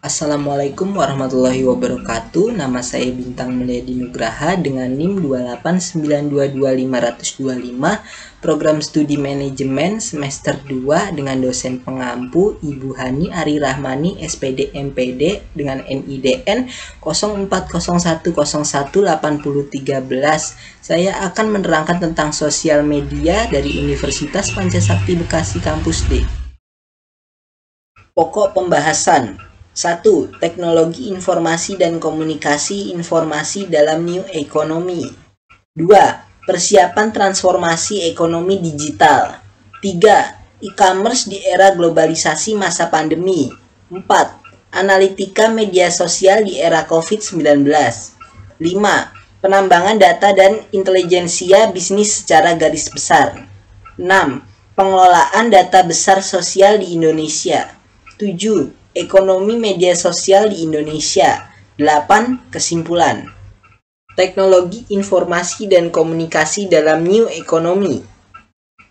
Assalamualaikum warahmatullahi wabarakatuh. Nama saya Bintang Mulyadi Nugraha dengan NIM 2892255, Program Studi Manajemen semester 2 dengan dosen pengampu Ibu Hani Ari Rahmani, SPD MPD dengan NIDN 0401018013. Saya akan menerangkan tentang sosial media dari Universitas Pancasakti Bekasi Kampus D. Pokok pembahasan: 1. Teknologi informasi dan komunikasi informasi dalam New Economy. 2. Persiapan transformasi ekonomi digital. 3. E-commerce di era globalisasi masa pandemi. 4. Analitika media sosial di era COVID-19. 5. Penambangan data dan intelijensia bisnis secara garis besar. 6. Pengelolaan data besar sosial di Indonesia. 7. Ekonomi media sosial di Indonesia. 8. Kesimpulan. Teknologi informasi dan komunikasi dalam New Economy.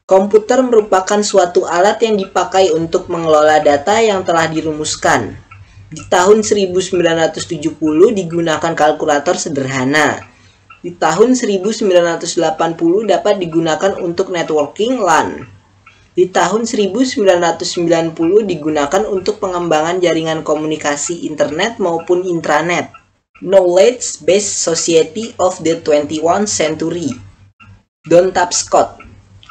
Komputer merupakan suatu alat yang dipakai untuk mengelola data yang telah dirumuskan. Di tahun 1970 digunakan kalkulator sederhana. Di tahun 1980 dapat digunakan untuk networking LAN. Di tahun 1990 digunakan untuk pengembangan jaringan komunikasi internet maupun intranet. Knowledge-based society of the 21st century. Don Tapscott.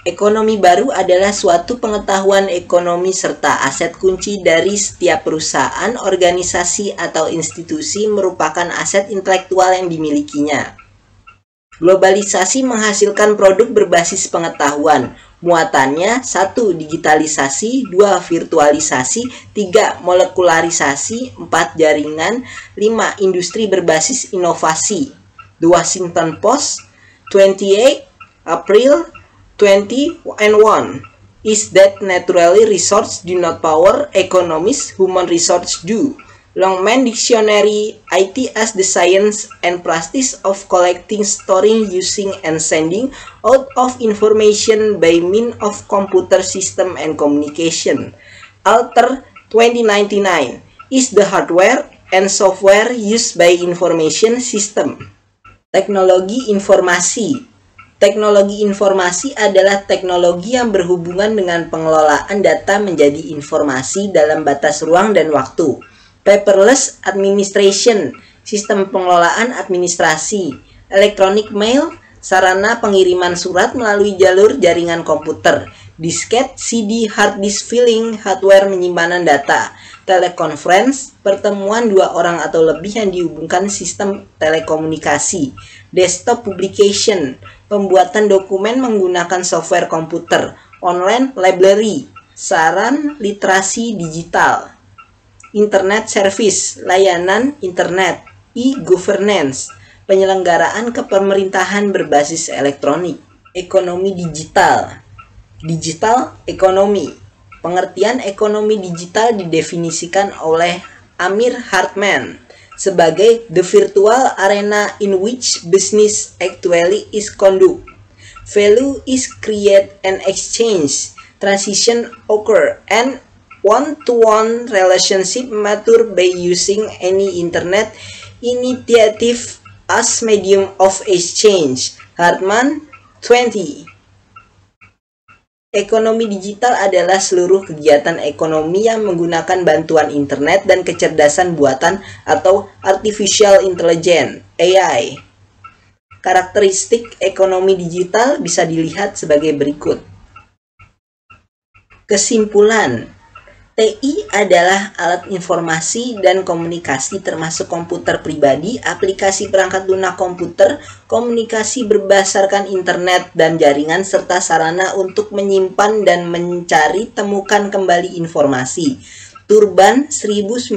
Ekonomi baru adalah suatu pengetahuan ekonomi serta aset kunci dari setiap perusahaan, organisasi, atau institusi merupakan aset intelektual yang dimilikinya. Globalisasi menghasilkan produk berbasis pengetahuan. Muatannya: 1. Digitalisasi, 2. Virtualisasi, 3. Molekularisasi, 4. Jaringan, 5. Industri berbasis inovasi. The Washington Post, 28 April 2001. Is that naturally resources do not power economies, human resources do. Longman Dictionary, IT as the science and practice of collecting, storing, using, and sending out of information by means of computer system and communication. Alter 2099 is the hardware and software used by information system. Teknologi informasi. Teknologi informasi adalah teknologi yang berhubungan dengan pengelolaan data menjadi informasi dalam batas ruang dan waktu. Paperless administration, sistem pengelolaan administrasi. Electronic mail, sarana pengiriman surat melalui jalur jaringan komputer. Disket, CD, hard disk filling, hardware penyimpanan data. Teleconference, pertemuan dua orang atau lebih yang dihubungkan sistem telekomunikasi. Desktop publication, pembuatan dokumen menggunakan software komputer. Online library, saran literasi digital. Internet service, layanan internet. E-governance, penyelenggaraan kepemerintahan berbasis elektronik. Ekonomi digital. Digital ekonomi. Pengertian ekonomi digital didefinisikan oleh Amir Hartman sebagai the virtual arena in which business actually is conducted. Value is created and exchanged. Transition occur and one-to-one relationship mature by using any internet initiative as medium of exchange. Hartman 20. Ekonomi digital adalah seluruh kegiatan ekonomi yang menggunakan bantuan internet dan kecerdasan buatan atau artificial intelligence (AI). Karakteristik ekonomi digital bisa dilihat sebagai berikut. Kesimpulan: TI adalah alat informasi dan komunikasi termasuk komputer pribadi, aplikasi perangkat lunak komputer, komunikasi berdasarkan internet dan jaringan, serta sarana untuk menyimpan dan mencari temukan kembali informasi. Turban 1996.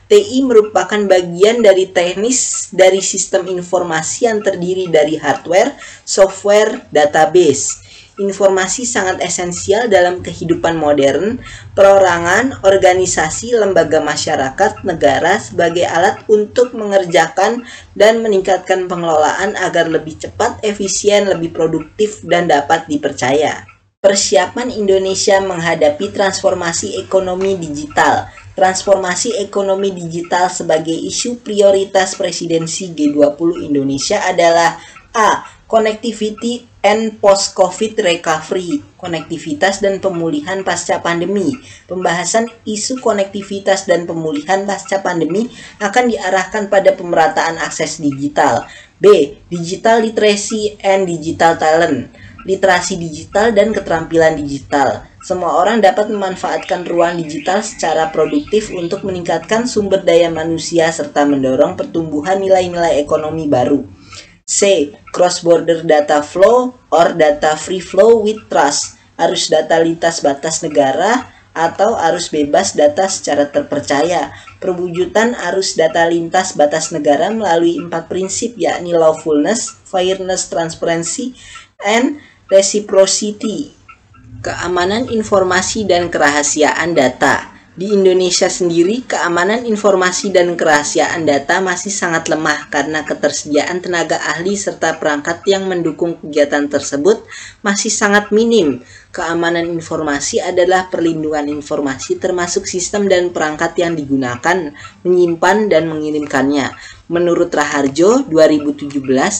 TI merupakan bagian dari teknis dari sistem informasi yang terdiri dari hardware, software, database. Informasi sangat esensial dalam kehidupan modern, perorangan, organisasi, lembaga masyarakat, negara sebagai alat untuk mengerjakan dan meningkatkan pengelolaan agar lebih cepat, efisien, lebih produktif, dan dapat dipercaya. Persiapan Indonesia menghadapi transformasi ekonomi digital. Transformasi ekonomi digital sebagai isu prioritas presidensi G20 Indonesia adalah A. Connectivity and Post-COVID Recovery, konektivitas dan pemulihan pasca pandemi. Pembahasan isu konektivitas dan pemulihan pasca pandemi akan diarahkan pada pemerataan akses digital. B. Digital Literacy and Digital Talent, literasi digital dan keterampilan digital. Semua orang dapat memanfaatkan ruang digital secara produktif untuk meningkatkan sumber daya manusia serta mendorong pertumbuhan nilai-nilai ekonomi baru. C. Cross-border data flow or data free flow with trust, arus data lintas batas negara atau arus bebas data secara terpercaya. Perwujudan arus data lintas batas negara melalui 4 prinsip, yakni lawfulness, fairness, transparency, and reciprocity. Keamanan informasi dan kerahasiaan data. Di Indonesia sendiri, keamanan informasi dan kerahasiaan data masih sangat lemah karena ketersediaan tenaga ahli serta perangkat yang mendukung kegiatan tersebut masih sangat minim. Keamanan informasi adalah perlindungan informasi termasuk sistem dan perangkat yang digunakan, menyimpan, dan mengirimkannya. Menurut Raharjo, 2017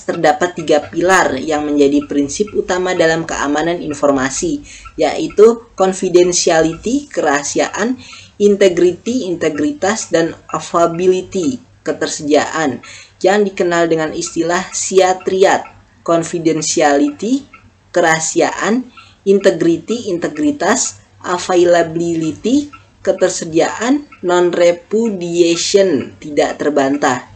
terdapat 3 pilar yang menjadi prinsip utama dalam keamanan informasi, yaitu confidentiality, kerahasiaan, integrity, integritas, dan availability, ketersediaan, yang dikenal dengan istilah SIA Triad: confidentiality, kerahasiaan, integrity, integritas, availability, ketersediaan, non-repudiation, tidak terbantah.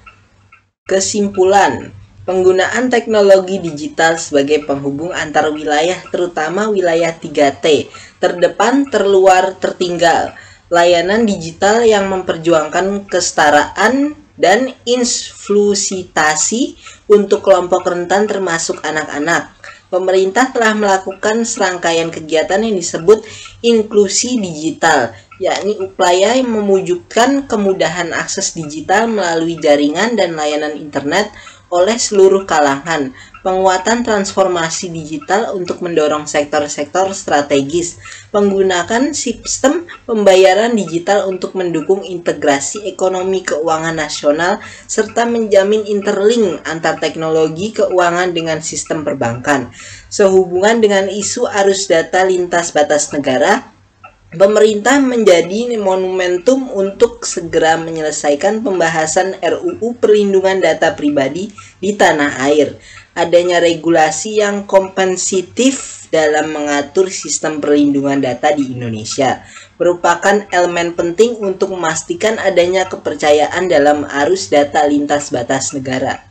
Kesimpulan, penggunaan teknologi digital sebagai penghubung antar wilayah, terutama wilayah 3T, terdepan, terluar, tertinggal. Layanan digital yang memperjuangkan kesetaraan dan inklusivitas untuk kelompok rentan termasuk anak-anak. Pemerintah telah melakukan serangkaian kegiatan yang disebut inklusi digital, yakni upaya yang mewujudkan kemudahan akses digital melalui jaringan dan layanan internet oleh seluruh kalangan, penguatan transformasi digital untuk mendorong sektor-sektor strategis, menggunakan sistem pembayaran digital untuk mendukung integrasi ekonomi keuangan nasional, serta menjamin interlink antar teknologi keuangan dengan sistem perbankan. Sehubungan dengan isu arus data lintas batas negara, pemerintah menjadi momentum untuk segera menyelesaikan pembahasan RUU Perlindungan Data Pribadi di tanah air. Adanya regulasi yang komprehensif dalam mengatur sistem perlindungan data di Indonesia merupakan elemen penting untuk memastikan adanya kepercayaan dalam arus data lintas batas negara.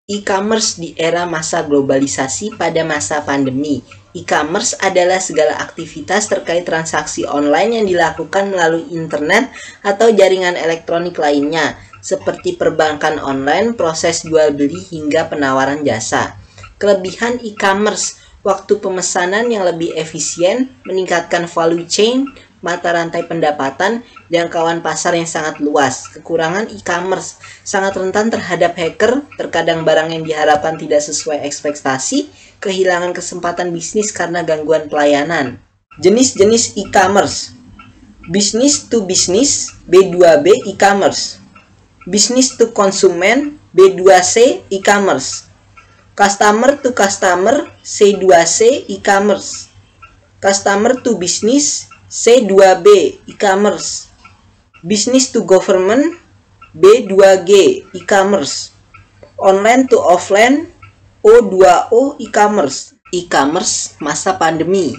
E-commerce di era masa globalisasi pada masa pandemi. E-commerce adalah segala aktivitas terkait transaksi online yang dilakukan melalui internet atau jaringan elektronik lainnya, seperti perbankan online, proses jual beli, hingga penawaran jasa. Kelebihan e-commerce: waktu pemesanan yang lebih efisien, meningkatkan value chain, mata rantai pendapatan, jangkauan pasar yang sangat luas. Kekurangan e-commerce: sangat rentan terhadap hacker, terkadang barang yang diharapkan tidak sesuai ekspektasi, kehilangan kesempatan bisnis karena gangguan pelayanan. Jenis-jenis e-commerce: business to business, B2B e-commerce; business to consumer, B2C e-commerce; customer to customer, C2C e-commerce; customer to business, C2B e-commerce; business to government, B2G e-commerce; online to offline, O2O e-commerce. E-commerce masa pandemi.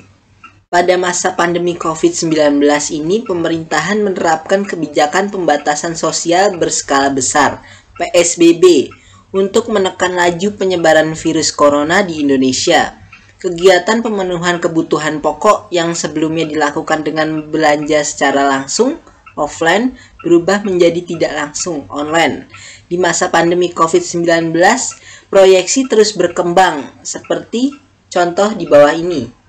Pada masa pandemi COVID-19 ini, pemerintahan menerapkan kebijakan pembatasan sosial berskala besar, PSBB, untuk menekan laju penyebaran virus corona di Indonesia. Kegiatan pemenuhan kebutuhan pokok yang sebelumnya dilakukan dengan belanja secara langsung, offline, berubah menjadi tidak langsung, online. Di masa pandemi COVID-19, proyeksi terus berkembang, seperti contoh di bawah ini.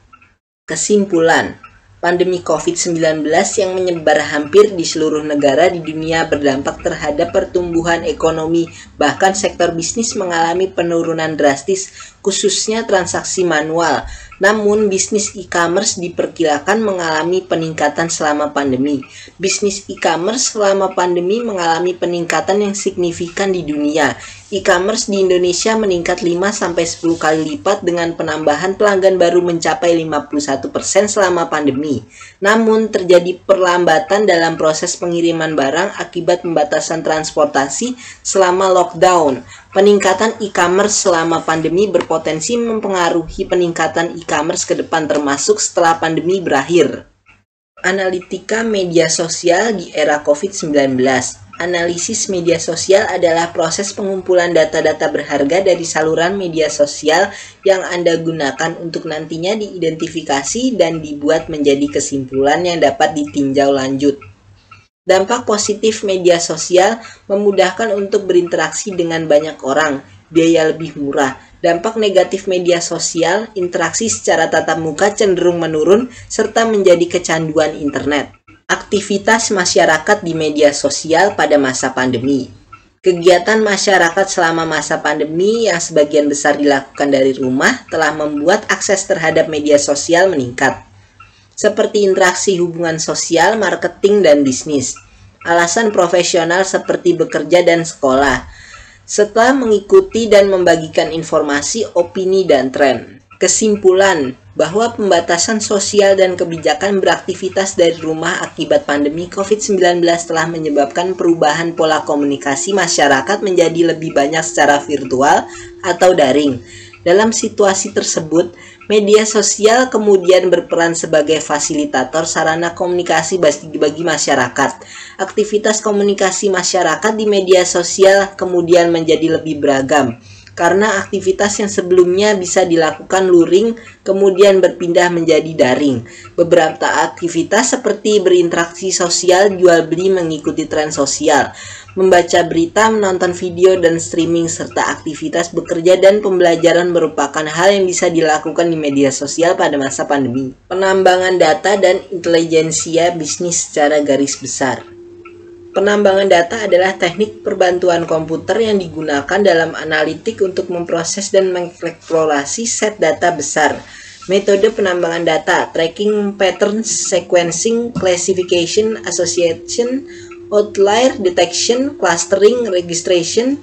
Kesimpulan, pandemi COVID-19 yang menyebar hampir di seluruh negara di dunia berdampak terhadap pertumbuhan ekonomi, bahkan sektor bisnis mengalami penurunan drastis, khususnya transaksi manual. Namun, bisnis e-commerce diperkirakan mengalami peningkatan selama pandemi. Bisnis e-commerce selama pandemi mengalami peningkatan yang signifikan di dunia. E-commerce di Indonesia meningkat 5-10 kali lipat dengan penambahan pelanggan baru mencapai 51% selama pandemi. Namun, terjadi perlambatan dalam proses pengiriman barang akibat pembatasan transportasi selama lockdown. Peningkatan e-commerce selama pandemi berpotensi mempengaruhi peningkatan e-commerce ke depan termasuk setelah pandemi berakhir. Analitika media sosial di era COVID-19. Analisis media sosial adalah proses pengumpulan data-data berharga dari saluran media sosial yang Anda gunakan untuk nantinya diidentifikasi dan dibuat menjadi kesimpulan yang dapat ditinjau lanjut. Dampak positif media sosial memudahkan untuk berinteraksi dengan banyak orang, biaya lebih murah. Dampak negatif media sosial, interaksi secara tatap muka cenderung menurun serta menjadi kecanduan internet. Aktivitas masyarakat di media sosial pada masa pandemi. Kegiatan masyarakat selama masa pandemi yang sebagian besar dilakukan dari rumah telah membuat akses terhadap media sosial meningkat, seperti interaksi hubungan sosial, marketing, dan bisnis. Alasan profesional seperti bekerja dan sekolah. Setelah mengikuti dan membagikan informasi, opini, dan tren. Kesimpulan bahwa pembatasan sosial dan kebijakan beraktivitas dari rumah akibat pandemi COVID-19 telah menyebabkan perubahan pola komunikasi masyarakat menjadi lebih banyak secara virtual atau daring. Dalam situasi tersebut, media sosial kemudian berperan sebagai fasilitator sarana komunikasi bagi masyarakat. Aktivitas komunikasi masyarakat di media sosial kemudian menjadi lebih beragam, karena aktivitas yang sebelumnya bisa dilakukan luring kemudian berpindah menjadi daring. Beberapa aktivitas seperti berinteraksi sosial, jual beli mengikuti tren sosial, membaca berita, menonton video dan streaming, serta aktivitas bekerja dan pembelajaran merupakan hal yang bisa dilakukan di media sosial pada masa pandemi. Penambangan data dan intelijensia bisnis secara garis besar. Penambangan data adalah teknik perbantuan komputer yang digunakan dalam analitik untuk memproses dan mengeksplorasi set data besar. Metode penambangan data, tracking patterns, sequencing, classification, association, outlier detection, clustering, registration,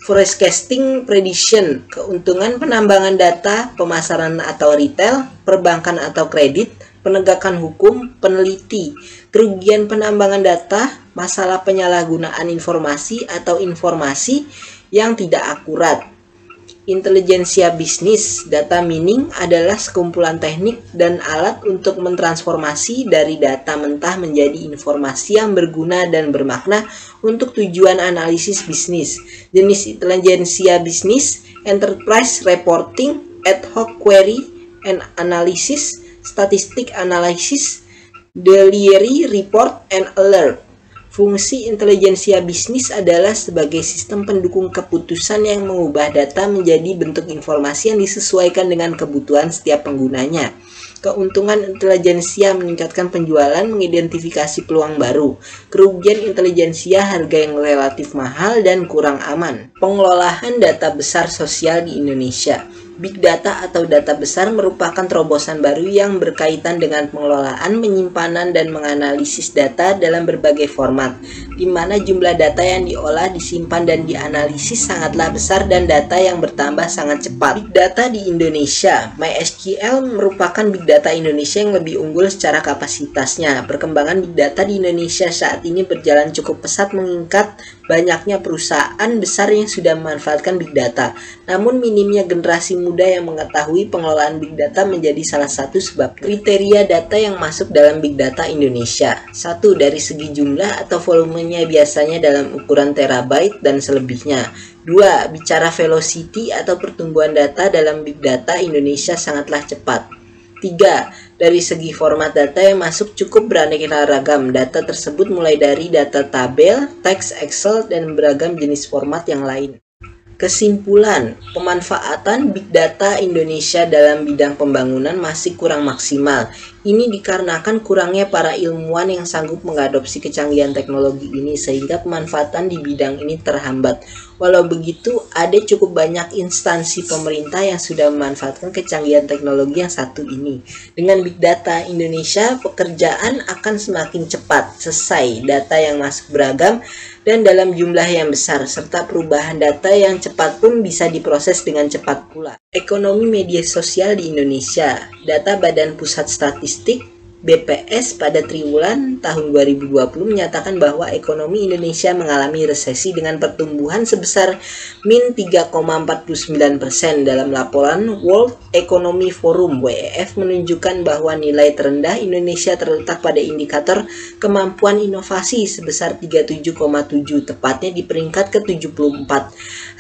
forecasting, prediction. Keuntungan penambangan data, pemasaran atau retail, perbankan atau kredit, penegakan hukum, peneliti. Kerugian penambangan data, masalah penyalahgunaan informasi atau informasi yang tidak akurat. Intelijensia bisnis, data mining adalah sekumpulan teknik dan alat untuk mentransformasi dari data mentah menjadi informasi yang berguna dan bermakna untuk tujuan analisis bisnis. Jenis intelijensia bisnis, enterprise reporting, ad hoc query and analysis, statistic analysis, daily report and alert. Fungsi intelijensia bisnis adalah sebagai sistem pendukung keputusan yang mengubah data menjadi bentuk informasi yang disesuaikan dengan kebutuhan setiap penggunanya. Keuntungan intelijensia meningkatkan penjualan, mengidentifikasi peluang baru. Kerugian intelijensia harga yang relatif mahal dan kurang aman. Pengelolaan data besar sosial di Indonesia. Big data atau data besar merupakan terobosan baru yang berkaitan dengan pengelolaan, penyimpanan, dan menganalisis data dalam berbagai format, di mana jumlah data yang diolah, disimpan, dan dianalisis sangatlah besar dan data yang bertambah sangat cepat. Big data di Indonesia. MySQL merupakan big data Indonesia yang lebih unggul secara kapasitasnya. Perkembangan big data di Indonesia saat ini berjalan cukup pesat mengingat banyaknya perusahaan besar yang sudah memanfaatkan big data. Namun minimnya generasi muda yang mengetahui pengelolaan big data menjadi salah satu sebab. Kriteria data yang masuk dalam big data Indonesia. 1. Dari segi jumlah atau volumenya biasanya dalam ukuran terabyte dan selebihnya. 2. Bicara velocity atau pertumbuhan data dalam big data Indonesia sangatlah cepat. 3. Dari segi format data yang masuk cukup beraneka ragam. Data tersebut mulai dari data tabel, teks, Excel, dan beragam jenis format yang lain. Kesimpulan, pemanfaatan big data Indonesia dalam bidang pembangunan masih kurang maksimal. Ini dikarenakan kurangnya para ilmuwan yang sanggup mengadopsi kecanggihan teknologi ini sehingga pemanfaatan di bidang ini terhambat. Walau begitu, ada cukup banyak instansi pemerintah yang sudah memanfaatkan kecanggihan teknologi yang satu ini. Dengan Big Data Indonesia, pekerjaan akan semakin cepat, selesai, data yang masuk beragam, dan dalam jumlah yang besar, serta perubahan data yang cepat pun bisa diproses dengan cepat pula. Ekonomi media sosial di Indonesia. Data Badan Pusat Statistik BPS pada triwulan tahun 2020 menyatakan bahwa ekonomi Indonesia mengalami resesi dengan pertumbuhan sebesar min 3,49%. Dalam laporan World Economic Forum WEF menunjukkan bahwa nilai terendah Indonesia terletak pada indikator kemampuan inovasi sebesar 37,7, tepatnya di peringkat ke-74.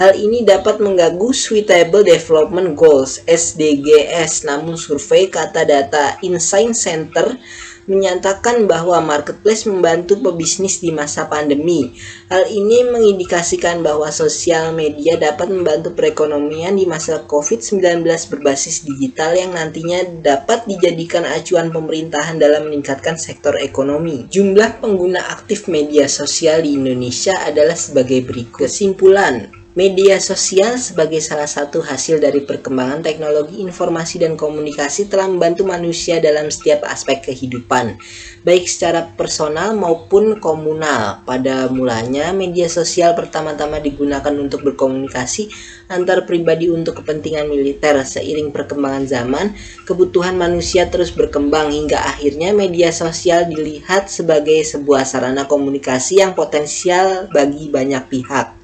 Hal ini dapat mengganggu Sustainable Development Goals (SDGs). Namun survei Kata Data Insight Center menyatakan bahwa marketplace membantu pebisnis di masa pandemi. Hal ini mengindikasikan bahwa sosial media dapat membantu perekonomian di masa COVID-19 berbasis digital yang nantinya dapat dijadikan acuan pemerintahan dalam meningkatkan sektor ekonomi. Jumlah pengguna aktif media sosial di Indonesia adalah sebagai berikut. Kesimpulan: media sosial sebagai salah satu hasil dari perkembangan teknologi informasi dan komunikasi telah membantu manusia dalam setiap aspek kehidupan, baik secara personal maupun komunal. Pada mulanya, media sosial pertama-tama digunakan untuk berkomunikasi antar pribadi untuk kepentingan militer. Seiring perkembangan zaman, kebutuhan manusia terus berkembang hingga akhirnya media sosial dilihat sebagai sebuah sarana komunikasi yang potensial bagi banyak pihak.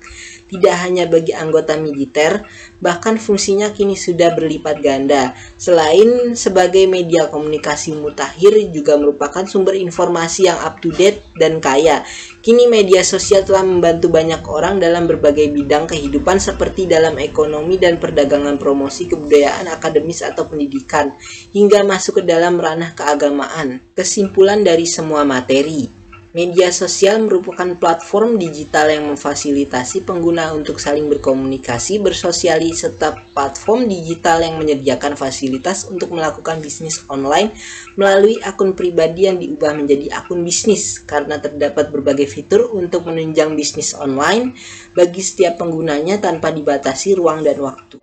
Tidak hanya bagi anggota militer, bahkan fungsinya kini sudah berlipat ganda. Selain sebagai media komunikasi mutakhir, juga merupakan sumber informasi yang up-to-date dan kaya. Kini media sosial telah membantu banyak orang dalam berbagai bidang kehidupan seperti dalam ekonomi dan perdagangan, promosi kebudayaan, akademis atau pendidikan, hingga masuk ke dalam ranah keagamaan. Kesimpulan dari semua materi: media sosial merupakan platform digital yang memfasilitasi pengguna untuk saling berkomunikasi, bersosialisasi, serta platform digital yang menyediakan fasilitas untuk melakukan bisnis online melalui akun pribadi yang diubah menjadi akun bisnis, karena terdapat berbagai fitur untuk menunjang bisnis online bagi setiap penggunanya tanpa dibatasi ruang dan waktu.